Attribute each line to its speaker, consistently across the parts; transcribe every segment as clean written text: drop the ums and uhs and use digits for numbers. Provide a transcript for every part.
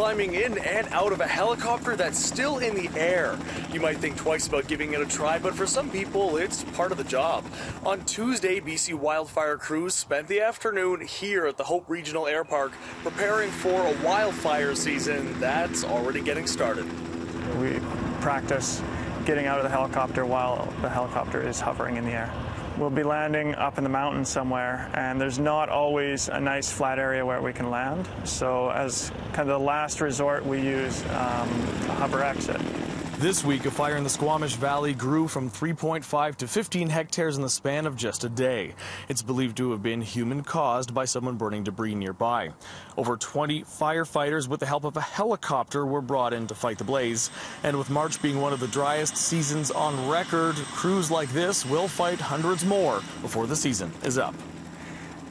Speaker 1: climbing in and out of a helicopter that's still in the air. You might think twice about giving it a try, but for some people, it's part of the job. On Tuesday, BC wildfire crews spent the afternoon here at the Hope Regional Air Park preparing for a wildfire season that's already getting started.
Speaker 2: We practice getting out of the helicopter while the helicopter is hovering in the air. We'll be landing up in the mountains somewhere, and there's not always a nice flat area where we can land. So as kind of the last resort, we use a hover exit.
Speaker 3: This week, a fire in the Squamish Valley grew from 3.5 to 15 hectares in the span of just a day. It's believed to have been human-caused by someone burning debris nearby. Over 20 firefighters with the help of a helicopter were brought in to fight the blaze. And with March being one of the driest seasons on record, crews like this will fight hundreds more before the season is up.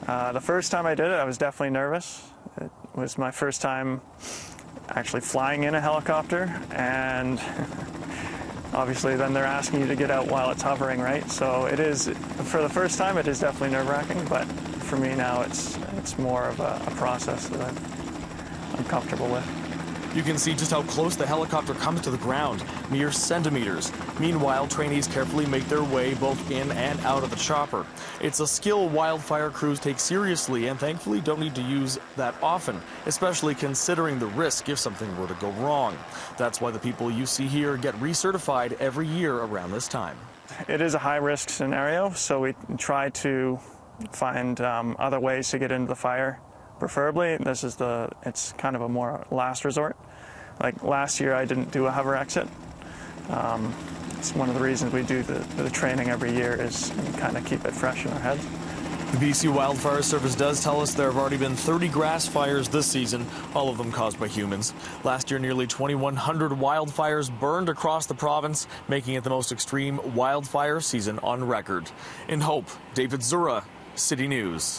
Speaker 2: The first time I did it, I was definitely nervous. It was my first time actually flying in a helicopter, and obviously then they're asking you to get out while it's hovering, right? So it is, for the first time, it is definitely nerve-wracking, but for me now it's more of a process that I'm comfortable with.
Speaker 3: You can see just how close the helicopter comes to the ground, mere centimeters. Meanwhile, trainees carefully make their way both in and out of the chopper. It's a skill wildfire crews take seriously and thankfully don't need to use that often, especially considering the risk if something were to go wrong. That's why the people you see here get recertified every year around this time.
Speaker 2: It is a high-risk scenario, so we try to find other ways to get into the fire. Preferably, it's kind of a more last resort. Like last year, I didn't do a hover exit. It's one of the reasons we do the training every year is kind of keep it fresh in our heads.
Speaker 3: The BC Wildfire Service does tell us there have already been 30 grass fires this season, all of them caused by humans. Last year, nearly 2,100 wildfires burned across the province, making it the most extreme wildfire season on record. In Hope, David Zura, City News.